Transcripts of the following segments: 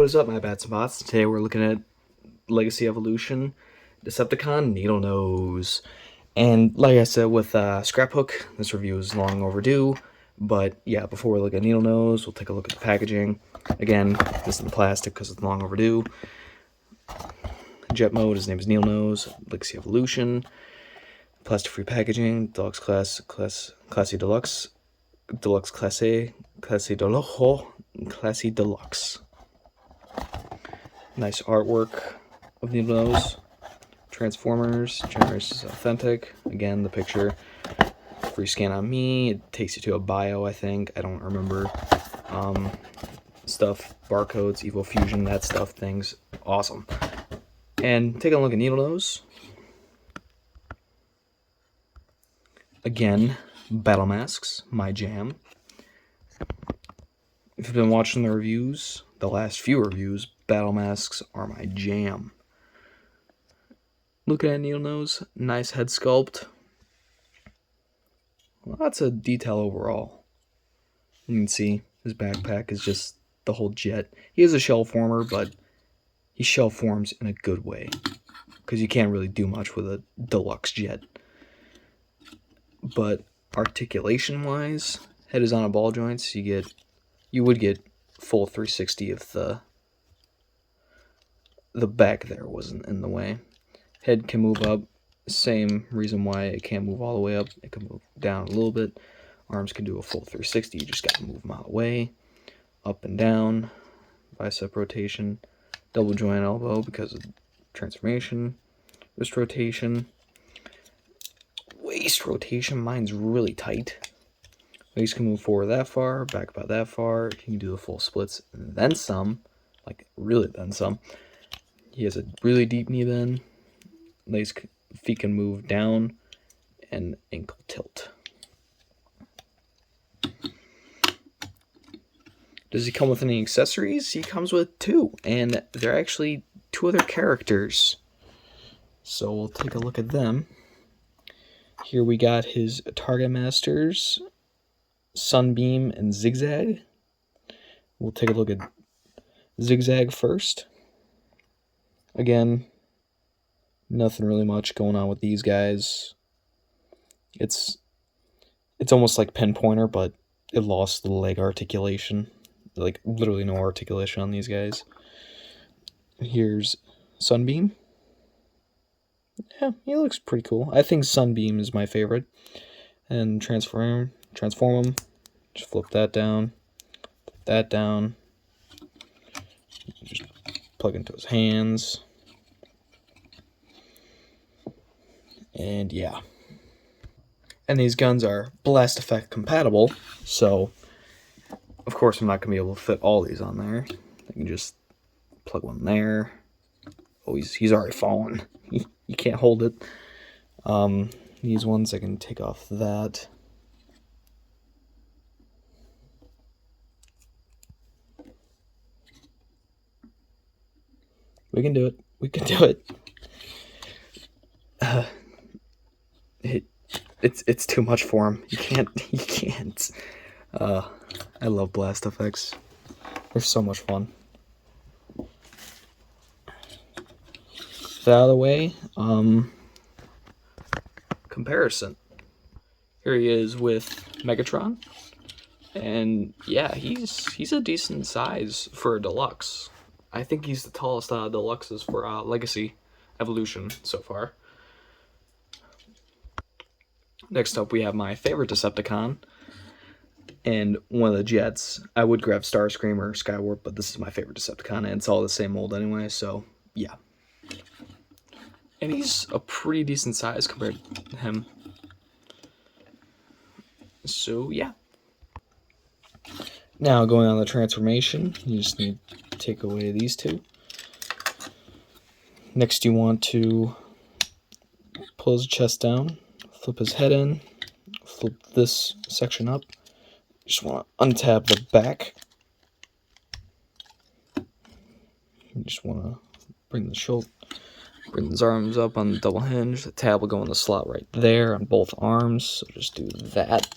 What is up, my bats and bots? Today we're looking at Legacy Evolution, Decepticon Needlenose. And like I said with Scraphook, this review is long overdue. But yeah, before we look at Needlenose, we'll take a look at the packaging. Again, this is the plastic because it's long overdue. Jet mode, his name is Needlenose. Legacy Evolution. Plastic-free packaging. Deluxe Classy Deluxe. Deluxe Classé. Classy Deluxe. Classy Deluxe. Nice artwork of Needlenose. Transformers. Generous is authentic. Again, the picture. Free scan on me. It takes you to a bio, I think. I don't remember. Stuff. Barcodes. Evo Fusion. That stuff. Things. Awesome. And take a look at Needlenose. Again, battle masks. My jam. If you've been watching the reviews, the last few reviews, battle masks are my jam. Look at Needlenose, nice head sculpt. Lots of detail overall. You can see his backpack is just the whole jet. He is a shell former, but he shell forms in a good way, because you can't really do much with a deluxe jet. But articulation-wise, head is on a ball joint, so you would get full 360 if the back there wasn't in the way. Head can move up, same reason why it can't move all the way up. It can move down a little bit. Arms can do a full 360, you just gotta move them out of the way. Up and down, bicep rotation, double joint elbow because of transformation, wrist rotation, waist rotation. Mine's really tight. Waist can move forward that far, back about that far. He can do the full splits and then some, like really then some. He has a really deep knee bend. Legs, feet can move down, and ankle tilt. Does he come with any accessories? He comes with 2, and they're actually 2 other characters. So we'll take a look at them. Here we got his Target Masters, Sunbeam and Zigzag. We'll take a look at Zigzag first. Again, nothing really much going on with these guys. It's almost like Pinpointer, but it lost the leg articulation. Like, literally no articulation on these guys. Here's Sunbeam. Yeah, he looks pretty cool. I think Sunbeam is my favorite. And transform him. Just flip that down. Just plug into his hands. And yeah. And these guns are blast effect compatible, so of course I'm not going to be able to fit all these on there. I can just plug one there. Oh, he's already fallen. You can't hold it. These ones I can take off that. We can do it. We can do it. It's too much for him. You can't. I love blast effects. They're so much fun. That out of the way. Comparison. Here he is with Megatron, and yeah, he's a decent size for a deluxe. I think he's the tallest out of deluxes for Legacy Evolution so far. Next up, we have my favorite Decepticon, and one of the jets. I would grab Starscream or Skywarp, but this is my favorite Decepticon, and it's all the same mold anyway, so yeah. And he's a pretty decent size compared to him. So yeah. Now, going on the transformation, you just need to take away these 2. Next, you want to pull his chest down, flip his head in, flip this section up. You just want to untab the back. You just want to bring his arms up on the double hinge. The tab will go in the slot right there on both arms, so just do that.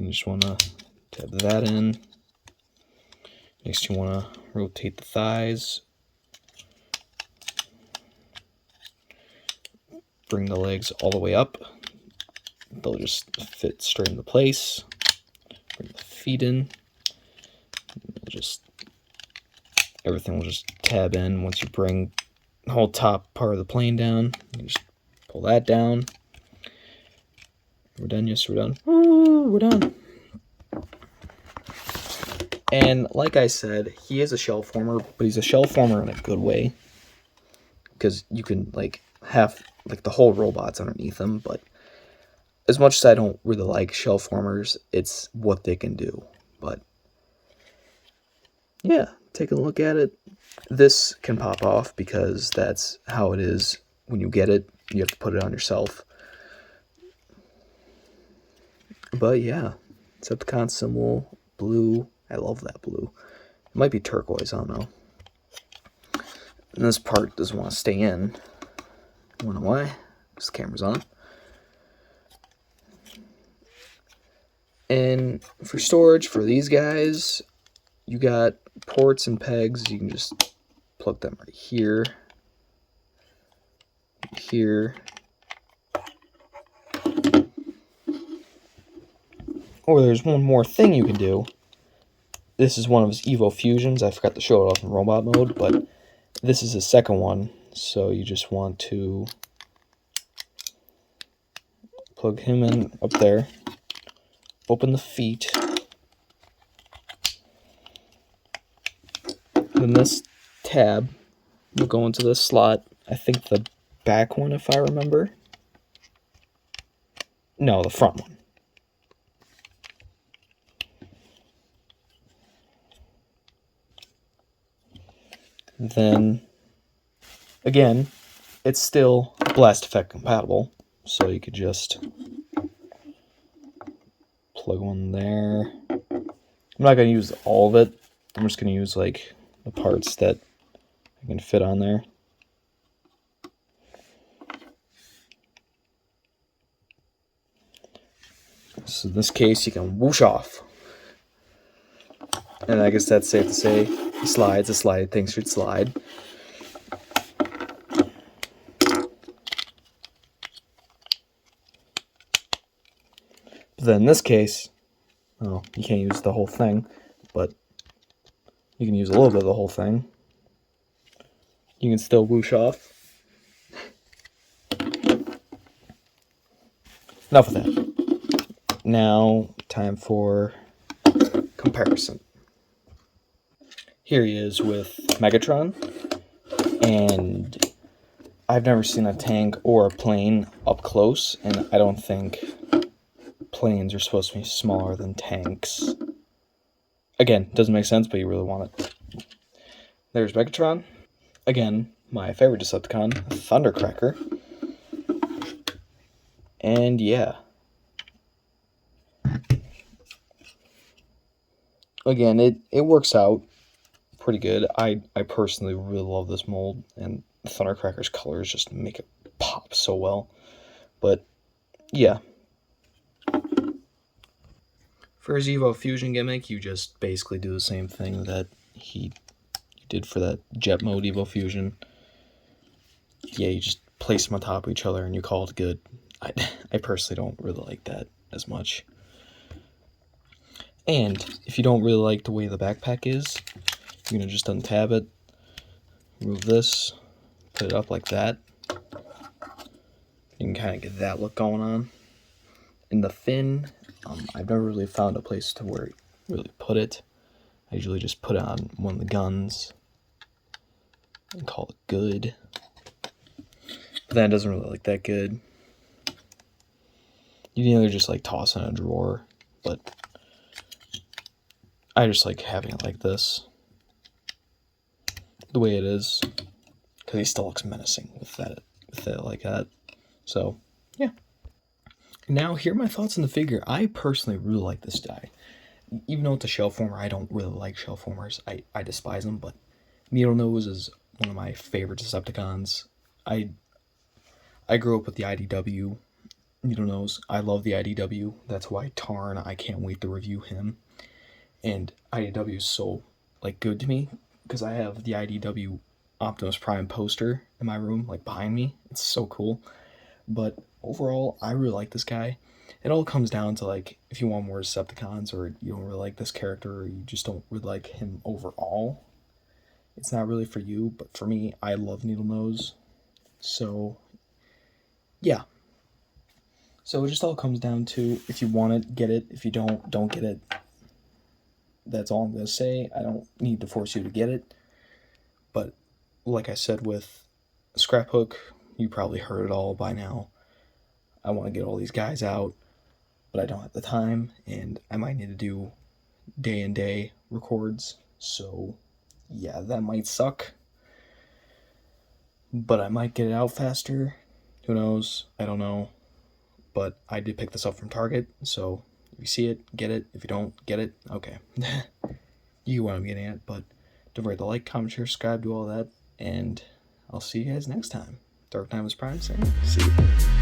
you just want to tab that in. Next, you want to rotate the thighs. Bring the legs all the way up. They'll just fit straight into place. Bring the feet in. Everything will just tab in once you bring the whole top part of the plane down. You just pull that down. We're done. Yes, we're done. Ooh, we're done. And like I said, he is a shell former, but he's a shell former in a good way, because you can like have like the whole robots underneath him. But as much as I don't really like shell formers, it's what they can do. But yeah, take a look at it. This can pop off because that's how it is when you get it. You have to put it on yourself. But yeah, Decepticon symbol, blue. I love that blue. It might be turquoise, I don't know. And this part doesn't want to stay in. I don't know why. Because the camera's on. And for storage, for these guys, you got ports and pegs. You can just plug them right here. Here. Or there's one more thing you can do. This is one of his Evo Fusions. I forgot to show it off in robot mode, but this is his second one. So you just want to plug him in up there. Open the feet. Then this tab will go into this slot. I think the back one, if I remember. No, the front one. Then, again, it's still Blast Effect compatible, so you could just plug one there. I'm not going to use all of it. I'm just going to use like the parts that I can fit on there. So in this case, you can whoosh off. And I guess that's safe to say. He slides. A slide thing should slide. But then in this case, well, you can't use the whole thing, but you can use a little bit of the whole thing. You can still whoosh off. Enough of that. Now, time for comparison. Here he is with Megatron, and I've never seen a tank or a plane up close, and I don't think planes are supposed to be smaller than tanks. Again, doesn't make sense, but you really want it. There's Megatron. Again, my favorite Decepticon, Thundercracker. And yeah. Again, it works out pretty good. I personally really love this mold, and Thundercracker's colors just make it pop so well. But yeah. For his Evo Fusion gimmick, you just basically do the same thing that he did for that Jet Mode Evo Fusion. Yeah, you just place them on top of each other and you call it good. I personally don't really like that as much. And if you don't really like the way the backpack is, you're going to just untab it, remove this, put it up like that. You can kind of get that look going on. In the fin, I've never really found a place to where really put it. I usually just put it on one of the guns and call it good. But that doesn't really look that good. You can either just like toss in a drawer, but I just like having it like this, the way it is, because he still looks menacing with it like that. So yeah. Now here are my thoughts on the figure. I personally really like this guy. Even though it's a shell former, I don't really like shell formers. I despise them, but Needlenose is one of my favorite Decepticons. I grew up with the IDW needlenose. I love the IDW. That's why Tarn, I can't wait to review him. And IDW is so like good to me because I have the IDW Optimus Prime poster in my room, like behind me. It's so cool. But overall, I really like this guy. It all comes down to like if you want more Decepticons or you don't really like this character or you just don't really like him overall. It's not really for you, but for me, I love Needlenose. So yeah. So it just all comes down to if you want it, get it. If you don't get it. That's all I'm gonna say. I don't need to force you to get it. But like I said with Scraphook, you probably heard it all by now. I want to get all these guys out, but I don't have the time, and I might need to do day and day records. So yeah, that might suck. But I might get it out faster. Who knows? I don't know. But I did pick this up from Target, so if you see it, get it. If you don't get it, okay. You get what I'm getting at, but don't forget to like, comment, share, subscribe, do all that, and I'll see you guys next time. Dark Time is Prime saying, see you.